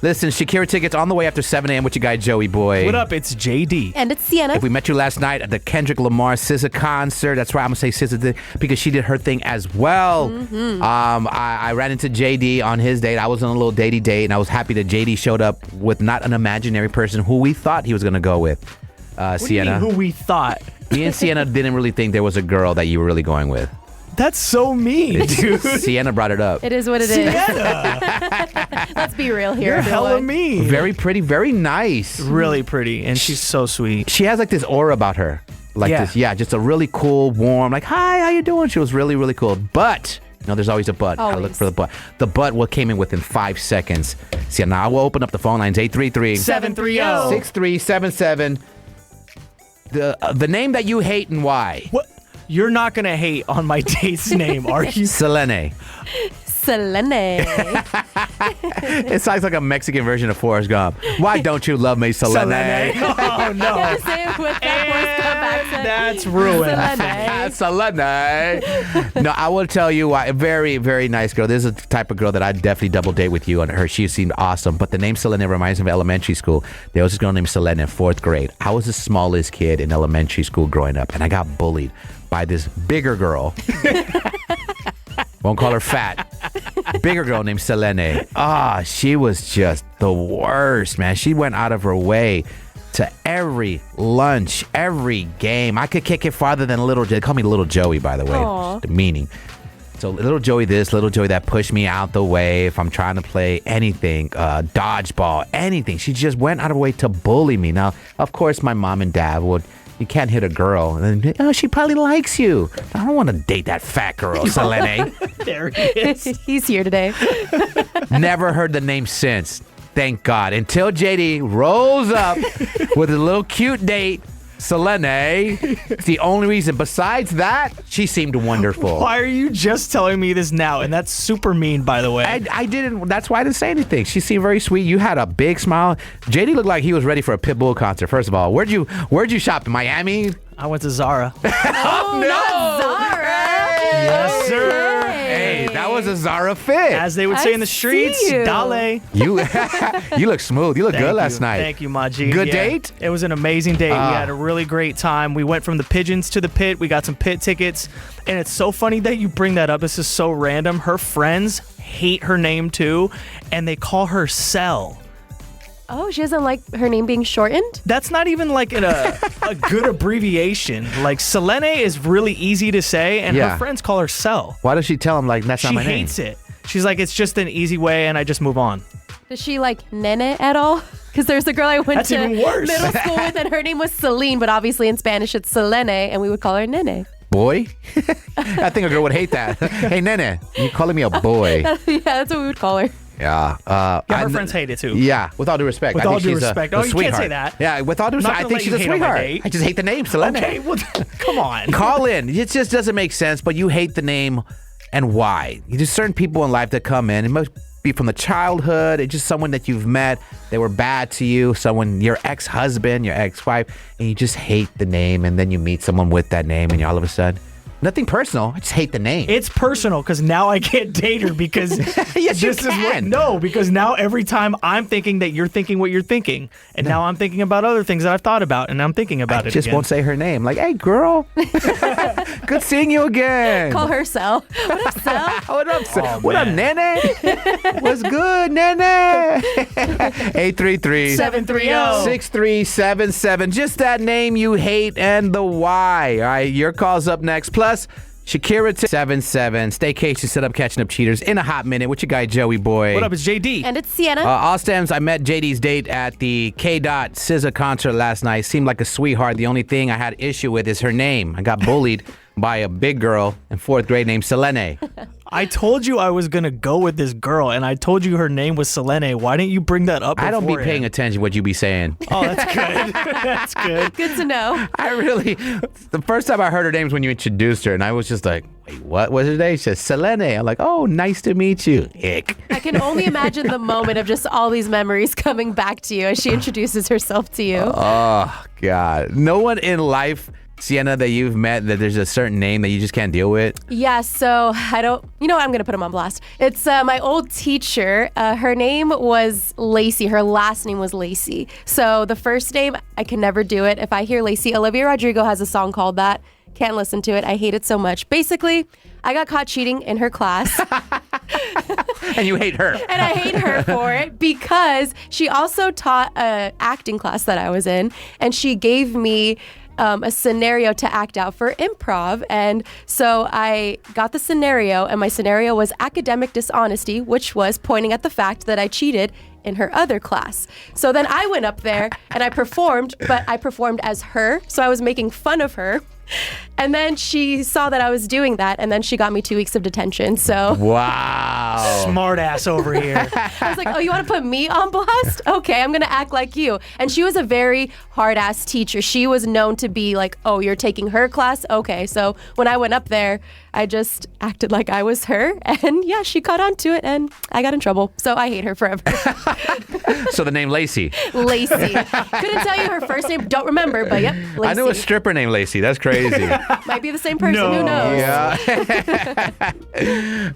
Listen, Shakira tickets on the way after 7 a.m. with your guy, Joey Boy. What up? It's JD. And it's Sienna. If we met you last night at the Kendrick Lamar SZA concert, that's right, I'm going to say SZA did, because she did her thing as well. I ran into JD on his date. I was on a little datey date, and I was happy that JD showed up with not an imaginary person who we thought he was going to go with. What do you Sienna. mean who we thought? Me and Sienna didn't really think there was a girl that you were really going with. That's so mean, dude. Sienna brought it up. It is what it is. Let's be real here. You're hella everyone. mean. Very pretty, very nice. Really pretty, and she's so sweet. She has like this aura about her. Just a really cool, warm, like, hi, how you doing? She was really, really cool. But, there's always a but. I look for the but. The but came in within 5 seconds. See, now I will open up the phone lines, 833-730-6377. The name that you hate and why? What? You're not going to hate on my date's name, are you? Selene. Selene. It sounds like a Mexican version of Forrest Gump. Why don't you love me, Selene? Oh, no. Say it with that Forrest Gump accent. That's ruined. Selene. Selene. No, I will tell you why. A very, very nice girl. This is the type of girl that I'd definitely double date with you on her. She seemed awesome. But the name Selene reminds me of elementary school. There was this girl named Selene in 4th grade. I was the smallest kid in elementary school growing up, and I got bullied by this bigger girl. Won't call her fat. Bigger girl named Selene. She was just the worst, man. She went out of her way to every lunch, every game. I could kick it farther than little Joey. They call me Little Joey, by the way. Aww. The meaning. So little Joey this, little Joey that, pushed me out the way if I'm trying to play anything, dodgeball, anything. She just went out of her way to bully me. Now, of course, my mom and dad would, you can't hit a girl. And then, she probably likes you. I don't want to date that fat girl, Selene. There he is. He's here today. Never heard the name since. Thank God. Until JD rolls up with a little cute date, Selene. It's the only reason. Besides that, she seemed wonderful. Why are you just telling me this now? And that's super mean, by the way. I didn't. That's why I didn't say anything. She seemed very sweet. You had a big smile. JD looked like he was ready for a Pitbull concert. First of all, where'd you shop? In Miami? I went to Zara. Oh, no! not Zara. Yes, sir. Hey, that was a Zara fit. As they would say in the streets, dale. You look smooth. You look good last night. Thank you, my G. Good date? It was an amazing date. We had a really great time. We went from the Pigeons to the Pit. We got some Pit tickets. And it's so funny that you bring that up. This is so random. Her friends hate her name too, and they call her Cell. Oh, she doesn't like her name being shortened? That's not even like a good abbreviation. Like, Selene is really easy to say, and her friends call her Cell. Why does she tell him, like, that's not my name? She hates it. She's like, it's just an easy way, and I just move on. Does she like Nene at all? Because there's a girl I went to even worse. middle school with, and her name was Celine, but obviously in Spanish it's Selene, and we would call her Nene. Boy? I think a girl would hate that. Hey, Nene, you calling me a boy? Yeah, that's what we would call her. Yeah. Her friends hate it too. Yeah, with all due respect. With I all think due she's respect. a Oh, you sweetheart. can't say that. Yeah, with all due respect, I think she's a sweetheart. I just hate the name, Selene. Okay, well, come on. Call in. It just doesn't make sense, but you hate the name, and why? There's certain people in life that come in. It must be from the childhood. It's just someone that you've met. They were bad to you. Someone, your ex-husband, your ex-wife, and you just hate the name, and then you meet someone with that name, and you all of a sudden... Nothing personal. I just hate the name. It's personal because now I can't date her because yes, you can. Because now every time I'm thinking that you're thinking what you're thinking, and now I'm thinking about other things that I've thought about, and I'm thinking about I just won't say her name. Like, hey, girl, good seeing you again. Call her Cell. What up, Cell? What up, Cell? Oh, what up, Nene? What's good, Nene? 833-730-6377. Just that name you hate and the why. All right, your call's up next. Plus, Shakira 77. Staycation set up catching up cheaters in a hot minute with your guy Joey Boy. What up, it's JD. And it's Sienna. All stems, I met JD's date at the K-Dot SZA concert last night. Seemed like a sweetheart. The only thing I had issue with is her name. I got bullied by a big girl in 4th grade named Selene. I told you I was going to go with this girl, and I told you her name was Selene. Why didn't you bring that up I don't be beforehand? paying attention to what you be saying. Oh, that's good. That's good. Good to know. The first time I heard her name was when you introduced her, and I was just like, wait, what was her name? She said, Selene. I'm like, oh, nice to meet you. Ick. I can only imagine the moment of just all these memories coming back to you as she introduces herself to you. Oh, God. No one in life Sienna, that you've met that there's a certain name that you just can't deal with? Yeah, so I don't, you know what, I'm going to put him on blast. It's my old teacher. Her name was Lacey. Her last name was Lacey. So the first name, I can never do it. If I hear Lacey, Olivia Rodrigo has a song called that. Can't listen to it. I hate it so much. Basically, I got caught cheating in her class. And you hate her. And I hate her for it because she also taught an acting class that I was in. And she gave me a scenario to act out for improv. And so I got the scenario, and my scenario was academic dishonesty, which was pointing at the fact that I cheated in her other class. So then I went up there and I performed, but I performed as her. So I was making fun of her. And then she saw that I was doing that, and then she got me 2 weeks of detention. So Wow. Smart ass over here. I was like, oh, you want to put me on blast? Okay, I'm going to act like you. And she was a very hard-ass teacher. She was known to be like, oh, you're taking her class? Okay, so when I went up there, I just acted like I was her. And yeah, she caught on to it, and I got in trouble. So I hate her forever. So the name Lacey. Lacey. Couldn't tell you her first name. Don't remember, but yep, Lacey. I knew a stripper named Lacey. That's crazy. Might be the same person. No. Who knows? Yeah.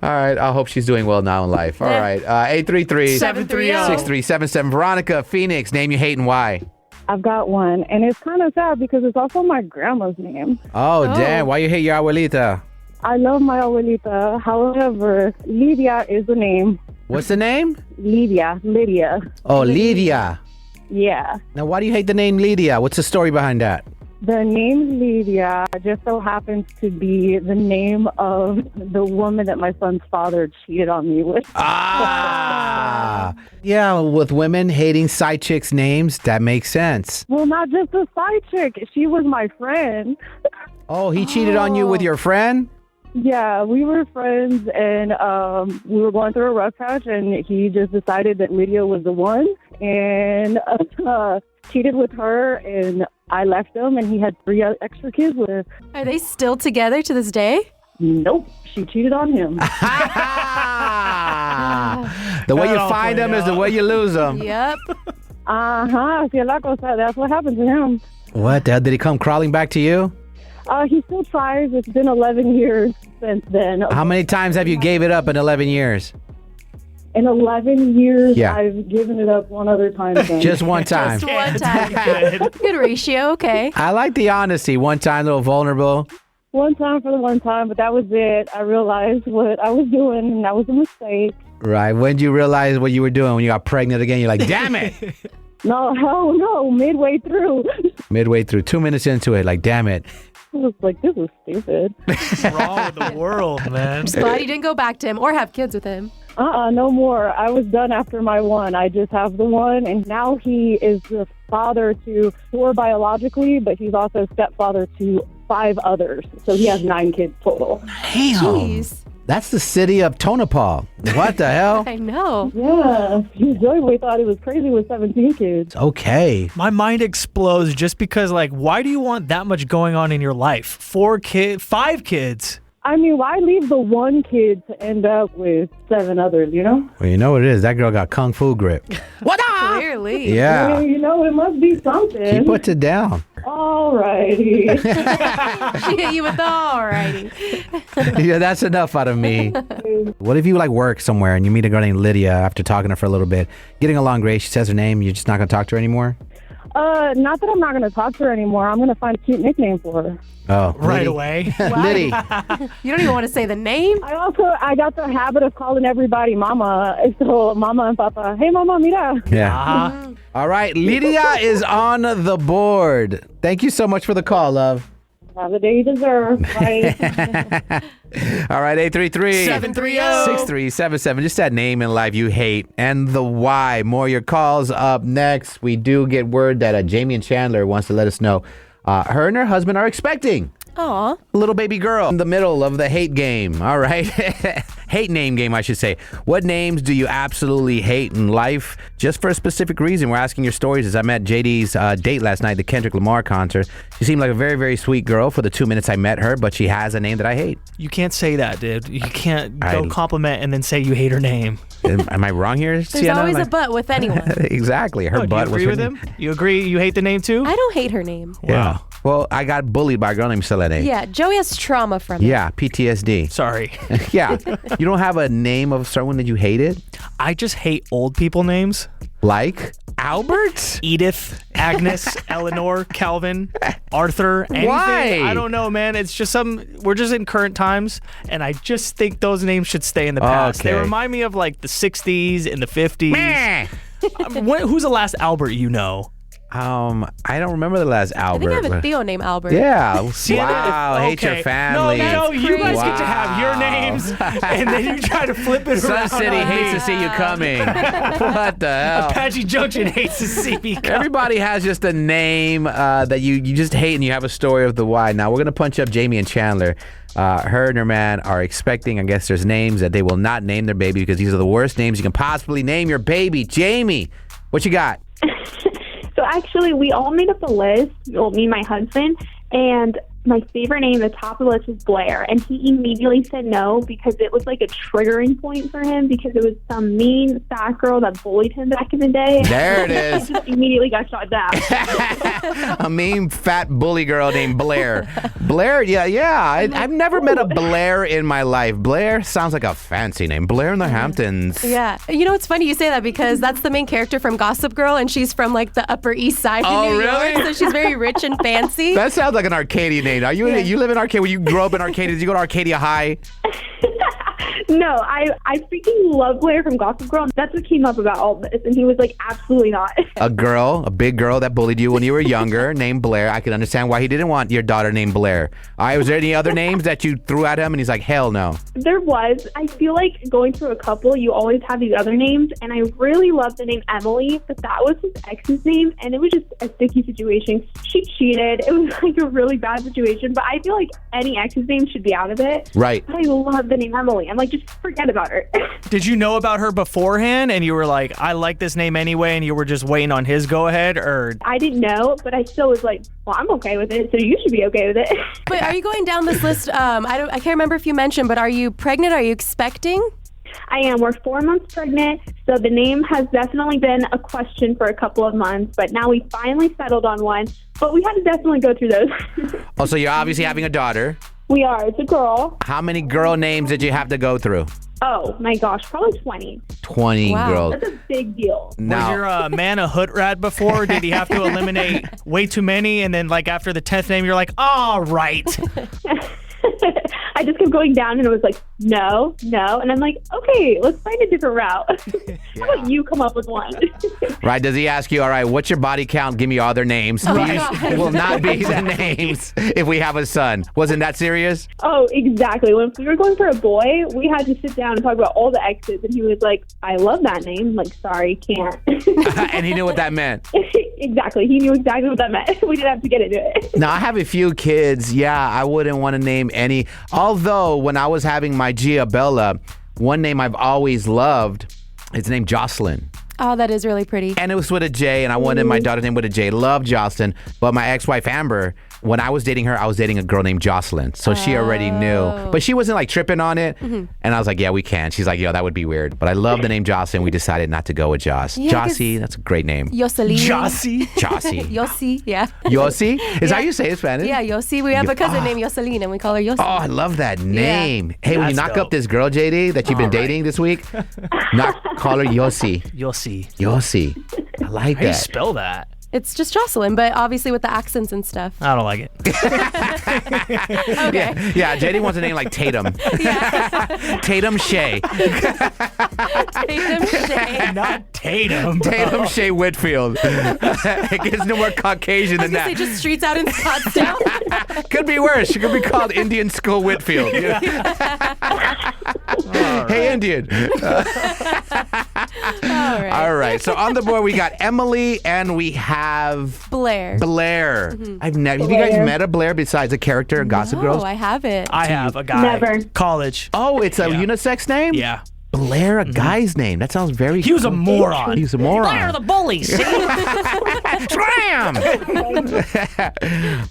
All right. I hope she's doing well now in life. All Yeah. right. 833 730. 6377. Veronica, Phoenix, name you hate and why? I've got one, and it's kind of sad because it's also my grandma's name. Oh, damn. Why you hate your abuelita? I love my abuelita. However, Lydia is the name. What's the name? Lydia. Oh, Lydia. Yeah. Now, why do you hate the name Lydia? What's the story behind that? The name Lydia just so happens to be the name of the woman that my son's father cheated on me with. Ah. Yeah, with women hating side chicks' names, that makes sense. Well, not just a side chick. She was my friend. Oh, he cheated on you with your friend? Yeah, we were friends, and we were going through a rough patch, and he just decided that Lydia was the one, and cheated with her, and I left him, and he had 3 extra kids with her. Are they still together to this day? Nope, she cheated on him. The way you That all find them played is the out. way you lose them. Yep. Si la cosa, that's what happened to him. What the hell? Did he come crawling back to you? He still tries. It's been 11 years since then. How many times have you gave it up in 11 years? In 11 years, Yeah. I've given it up one other time. Then. Just one time. Just one time. Good. Good ratio. Okay. I like the honesty. One time, a little vulnerable. One time for the one time, but that was it. I realized what I was doing, and that was a mistake. Right. When did you realize what you were doing when you got pregnant again? You're like, damn it. No, hell no, midway through. Midway through, 2 minutes into it, like, damn it. I was like, this is stupid. What's wrong with the world, man? Just glad you didn't go back to him or have kids with him. No more. I was done after my one. I just have the one, and now he is the father to 4 biologically, but he's also stepfather to 5 others. So he has 9 kids total. Damn. Jeez. That's the city of Tonopah. What the hell? I know. Yeah, Joy thought it was crazy with 17 kids. Okay. My mind explodes just because, like, why do you want that much going on in your life? 4 kids, 5 kids. I mean, why leave the one kid to end up with 7 others, you know? Well, you know what it is. That girl got kung fu grip. What up? Clearly. Yeah. You know, it must be something. He puts it down. All righty. She hit you with the alrighty. Yeah, that's enough out of me. What if you like work somewhere and you meet a girl named Lydia after talking to her for a little bit, getting along great, she says her name, you're just not going to talk to her anymore? Not that I'm not going to talk to her anymore. I'm going to find a cute nickname for her. Oh, Right Liddy. away. Liddy. You don't even want to say the name? I got the habit of calling everybody mama. So mama and papa, hey mama, mira. Yeah. Uh-huh. All right, Lydia is on the board. Thank you so much for the call, love. Have the day you deserve. Bye. All right, 833 730. 6377. Just that name in life you hate and the why. More of your calls up next. We do get word that Jamie and Chandler wants to let us know her and her husband are expecting Aw. a little baby girl in the middle of the hate game. All right. Hate name game, I should say. What names do you absolutely hate in life? Just for a specific reason. We're asking your stories. As I met JD's date last night, the Kendrick Lamar concert. She seemed like a very, very sweet girl for the 2 minutes I met her, but she has a name that I hate. You can't say that, dude. You can't go I- compliment and then say you hate her name. Am I wrong here, There's Sienna? always a Like- but with anyone. Exactly. Her Oh, do butt you was agree her with name. him? You agree you hate the name too? I don't hate her name. Yeah. Wow. Well, I got bullied by a girl named Selene. Yeah, Joey has trauma from it. Yeah, PTSD. Sorry. Yeah. You don't have a name of someone that you hated? I just hate old people names. Like Albert? Edith, Agnes, Eleanor, Calvin, Arthur, anything. Why? I don't know, man. It's just we're just in current times, and I just think those names should stay in the past. They Okay. remind me of like the 60s and the 50s. Meh. Who's the last Albert you know? I don't remember the last I Albert. think I have a but- Theo named Albert. Yeah. See, Wow. Hate your okay. family. No, you guys get to have your Wow. names, and then you try to flip it Sun around. City on hates me. to see you coming. What the hell? Apache Junction hates to see me come. Everybody has just a name that you just hate, and you have a story of the why. Now, we're going to punch up Jamie and Chandler. Her and her man are expecting, I guess there's names that they will not name their baby because these are the worst names you can possibly name your baby. Jamie, what you got? So actually, we all made up a list, well, me and my husband, and my favorite name at the top of the list was Blair, and he immediately said no because it was like a triggering point for him because it was some mean fat girl that bullied him back in the day. There it is. He just immediately got shot down. A mean fat bully girl named Blair. Blair, yeah. I've never met a Blair in my life. Blair sounds like a fancy name. Blair in the Hamptons. Yeah. You know, it's funny you say that because that's the main character from Gossip Girl, and she's from like the Upper East Side of Oh, New really? York, so she's very rich and fancy. That sounds like an Arcadia name. Are you you live in Arcadia? When you grew up in Arcadia, did you go to Arcadia High? No, I freaking love Blair from Gossip Girl. That's what came up about all this, and he was like, absolutely not. A big girl that bullied you when you were younger, named Blair. I can understand why he didn't want your daughter named Blair. All right, was there any other names that you threw at him and he's like, hell no? There was. I feel like going through a couple, you always have these other names, and I really love the name Emily, but that was his ex's name, and it was just a sticky situation. She cheated. It was like a really bad situation, but I feel like any ex's name should be out of it. Right. But I love the name Emily. I'm like, just forget about her. Did you know about her beforehand, and you were like, I like this name anyway, and you were just waiting on his go-ahead, or? I didn't know, but I still was like, well, I'm okay with it, so you should be okay with it. But are you going down this list? I can't remember if you mentioned, but are you pregnant? Are you expecting? I am. We're 4 months pregnant, so the name has definitely been a question for a couple of months, but now we finally settled on one, but we had to definitely go through those. Oh, so you're obviously having a daughter. We are. It's a girl. How many girl names did you have to go through? Oh, my gosh, probably 20. 20 Wow. girls. That's a big deal. Was Now, your man a hood rat before? Or did he have to eliminate way too many, and then like after the 10th name, you're like, all right. I just kept going down and it was like, no. And I'm like, okay, let's find a different route. How about you come up with one? right, does he ask you, all right, what's your body count? Give me all their names. These will not be the names if we have a son. Wasn't that serious? Oh, exactly. When we were going for a boy, we had to sit down and talk about all the exes. And he was like, I love that name. I'm like, sorry, can't. And he knew what that meant. Exactly. He knew exactly what that meant. We didn't have to get into it. Now, I have a few kids. Yeah, I wouldn't want to name any. Although, when I was having my Gia Bella, one name I've always loved is named Jocelyn. Oh, that is really pretty. And it was with a J, and I wanted my daughter's name with a J. Love Jocelyn. But my ex-wife, Amber, when I was dating her, I was dating a girl named Jocelyn. So she already knew. But she wasn't like tripping on it. And I was like, yeah, we can. She's like, yo, that would be weird. But I love the name Jocelyn. We decided not to go with Joss. Yeah, Jossie, that's a great name. Yoselin. Jossie. Jossie. Yossi, yeah. Yossi? Is that how you say it in Spanish? Yeah, Yossi. We have a cousin named Yoselin, and we call her Yossi. Oh, I love that name. Hey, when you That's knock dope. up this girl, JD, that you've been dating this week, call her Yossi. You'll see. Yossi. I like How do you that. spell that? It's just Jocelyn, but obviously with the accents and stuff. I don't like it. Okay. Yeah, JD wants a name like Tatum. Tatum Shea. Tatum Shea. Not Tatum. Tatum Shea Whitfield. It gets no more Caucasian I was than gonna say that. just streets out in Scottsdale. Could be worse. She could be called Indian School Whitfield. Hey, Indian. All right. All right. So on the board, we got Emily and we have Blair. Blair. Have you guys met a Blair besides a character in Gossip Oh, Girls? I haven't. I have a guy. Never. College. Oh, it's a Yeah. unisex name? Yeah. Blair, a guy's name. That sounds very He was a moron. He was a moron. Blair the bully. See? Scram!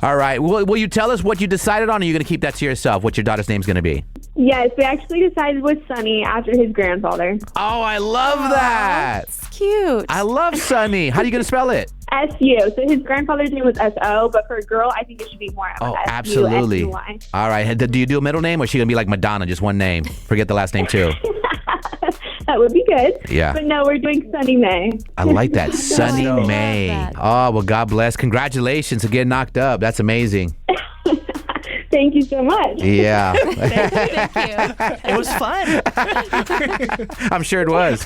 All right. Will you tell us what you decided on, or are you going to keep that to yourself, what your daughter's name's going to be? Yes, we actually decided with Sonny after his grandfather. Oh, I love that. It's cute. I love Sunny. How are you going to spell it? S-U. So his grandfather's name was S-O, but for a girl, I think it should be more Oh, S-U, absolutely. S-U-Y. All right. Do you do a middle name, or is she going to be like Madonna, just one name? Forget the last name, too. That would be good. Yeah. But no, we're doing Sunny May. I like that. Sunny I love May. that. Oh, well, God bless. Congratulations for getting knocked up. That's amazing. Thank you so much. Yeah. Thank you. It was fun. I'm sure it was.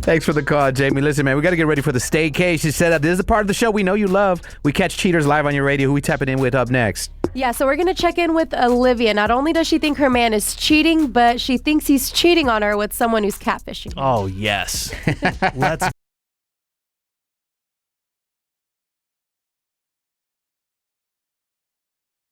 Thanks for the call, Jamie. Listen, man, we got to get ready for the staycation setup. This is the part of the show we know you love. We catch cheaters live on your radio. Who we tapping in with up next? Yeah, so we're going to check in with Olivia. Not only does she think her man is cheating, but she thinks he's cheating on her with someone who's catfishing. Oh, yes. Let's